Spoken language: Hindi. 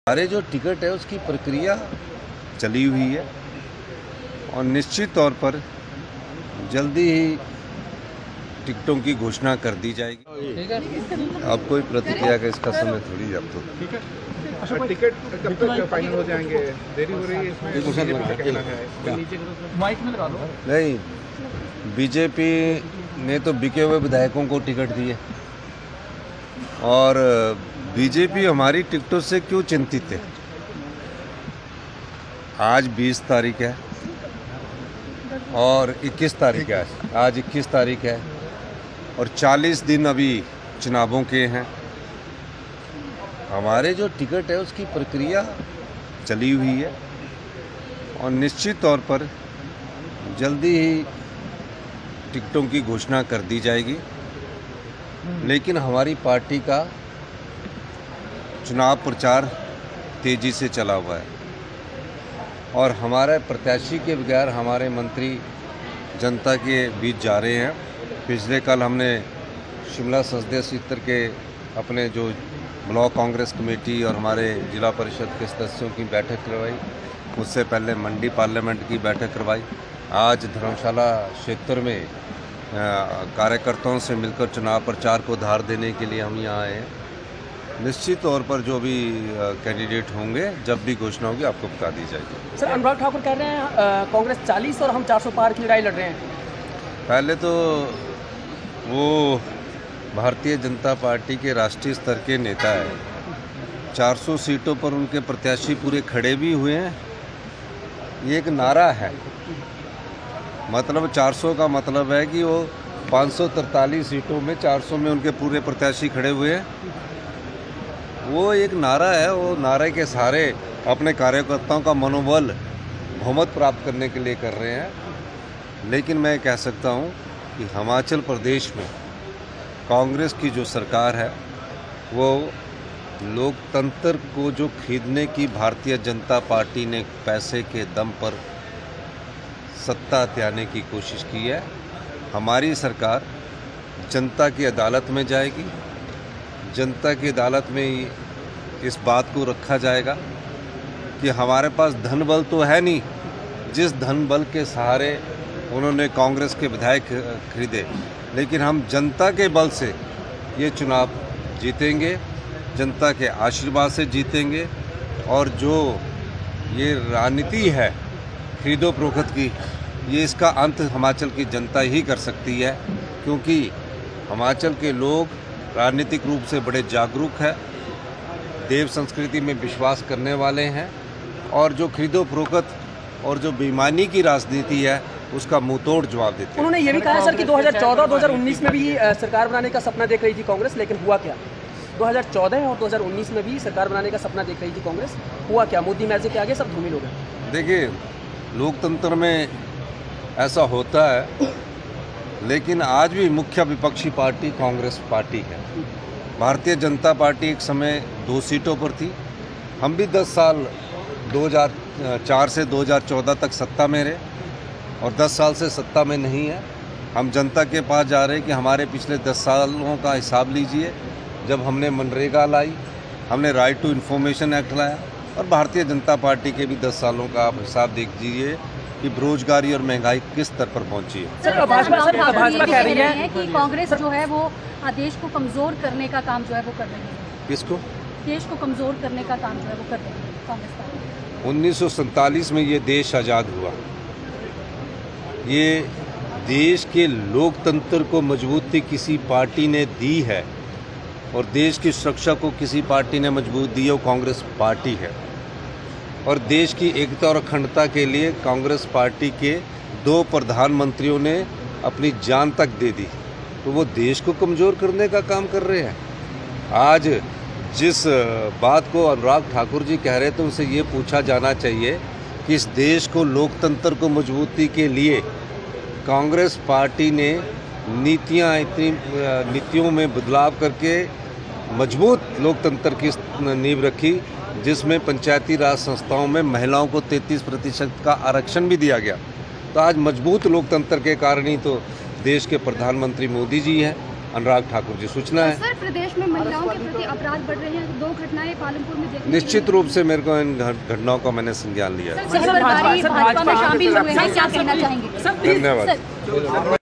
हमारे जो टिकट है उसकी प्रक्रिया चली हुई है और निश्चित तौर पर जल्दी ही टिकटों की घोषणा कर दी जाएगी। अब कोई प्रतिक्रिया का इसका समय थोड़ी अब तो टिकट कब तक फाइनल हो जाएंगे? देरी हो रही है नहीं, बीजेपी ने तो बिके हुए विधायकों को टिकट दिए और बीजेपी हमारी टिकटों से क्यों चिंतित है? आज 20 तारीख है और 21 तारीख है। आज 21 तारीख है और 40 दिन अभी चुनावों के हैं। हमारे जो टिकट है उसकी प्रक्रिया चली हुई है और निश्चित तौर पर जल्दी ही टिकटों की घोषणा कर दी जाएगी। लेकिन हमारी पार्टी का चुनाव प्रचार तेज़ी से चला हुआ है और हमारे प्रत्याशी के बगैर हमारे मंत्री जनता के बीच जा रहे हैं। पिछले कल हमने शिमला संसदीय क्षेत्र के अपने जो ब्लॉक कांग्रेस कमेटी और हमारे जिला परिषद के सदस्यों की बैठक करवाई। उससे पहले मंडी पार्लियामेंट की बैठक करवाई। आज धर्मशाला क्षेत्र में कार्यकर्ताओं से मिलकर चुनाव प्रचार को धार देने के लिए हम यहाँ आए हैं। निश्चित तौर पर जो भी कैंडिडेट होंगे जब भी घोषणा होगी आपको बता दी जाएगी। सर, अनुराग ठाकुर कह रहे हैं कांग्रेस 40 और हम 400 पार की लड़ाई लड़ रहे हैं। पहले तो वो भारतीय जनता पार्टी के राष्ट्रीय स्तर के नेता है। 400 सीटों पर उनके प्रत्याशी पूरे खड़े भी हुए हैं। ये एक नारा है, मतलब 400 का मतलब है कि वो 543 सीटों में 400 में उनके पूरे प्रत्याशी खड़े हुए हैं। वो एक नारा है, वो नारे के सहारे अपने कार्यकर्ताओं का मनोबल बहुमत प्राप्त करने के लिए कर रहे हैं। लेकिन मैं कह सकता हूं कि हिमाचल प्रदेश में कांग्रेस की जो सरकार है वो लोकतंत्र को जो खरीदने की भारतीय जनता पार्टी ने पैसे के दम पर सत्ता त्यागने की कोशिश की है। हमारी सरकार जनता की अदालत में जाएगी। जनता की अदालत में इस बात को रखा जाएगा कि हमारे पास धन बल तो है नहीं, जिस धन बल के सहारे उन्होंने कांग्रेस के विधायक खरीदे, लेकिन हम जनता के बल से ये चुनाव जीतेंगे, जनता के आशीर्वाद से जीतेंगे। और जो ये राजनीति है खरीदो फरोख्त की, ये इसका अंत हिमाचल की जनता ही कर सकती है, क्योंकि हिमाचल के लोग राजनीतिक रूप से बड़े जागरूक है, देव संस्कृति में विश्वास करने वाले हैं और जो खरीदो फरोख्त और जो बेईमानी की राजनीति है उसका मुंहतोड़ जवाब देते हैं। उन्होंने ये भी कहा सर कि 2014-2019 में भी सरकार बनाने का सपना देख रही थी कांग्रेस, लेकिन हुआ क्या? 2014 और 2019 में भी सरकार बनाने का सपना देख रही थी कांग्रेस, हुआ क्या? मोदी मैजिक के आगे सब धूमिल हो गए। देखिए, लोकतंत्र में ऐसा होता है, लेकिन आज भी मुख्य विपक्षी पार्टी कांग्रेस पार्टी है। भारतीय जनता पार्टी एक समय 2 सीटों पर थी। हम भी 10 साल 2004 से 2014 तक सत्ता में रहे और 10 साल से सत्ता में नहीं है। हम जनता के पास जा रहे हैं कि हमारे पिछले 10 सालों का हिसाब लीजिए। जब हमने मनरेगा लाई, हमने राइट टू इन्फॉर्मेशन एक्ट लाया और भारतीय जनता पार्टी के भी 10 सालों का आप हिसाब देख लीजिए कि बेरोजगारी और महंगाई किस स्तर पर पहुंची है। सर, भाजपा कह रही है कि कांग्रेस जो है वो देश को कमजोर करने का काम जो है वो कर रही है। किसको? देश को कमजोर करने का काम जो है वो कर रही है कांग्रेस पार्टी। 1947 में ये देश आज़ाद हुआ। ये देश के लोकतंत्र को मजबूती किसी पार्टी ने दी है और देश की सुरक्षा को किसी पार्टी ने मजबूत दी है, वो कांग्रेस पार्टी है। और देश की एकता और अखंडता के लिए कांग्रेस पार्टी के 2 प्रधानमंत्रियों ने अपनी जान तक दे दी, तो वो देश को कमज़ोर करने का काम कर रहे हैं। आज जिस बात को अनुराग ठाकुर जी कह रहे थे उनसे ये पूछा जाना चाहिए कि इस देश को लोकतंत्र को मजबूती के लिए कांग्रेस पार्टी ने नीतियों में बदलाव करके मजबूत लोकतंत्र की नींव रखी, जिसमें पंचायती राज संस्थाओं में महिलाओं को 33% का आरक्षण भी दिया गया। तो आज मजबूत लोकतंत्र के कारण ही तो देश के प्रधानमंत्री मोदी जी हैं अनुराग ठाकुर जी। सूचना है सर, प्रदेश में महिलाओं के प्रति अपराध बढ़ रहे हैं। 2 घटनाएं पालमपुर में देखने निश्चित रूप से मेरे को इन घटनाओं का मैंने संज्ञान लिया है। भाजपा में शामिल हुए हैं, क्या कहना चाहेंगे? धन्यवाद।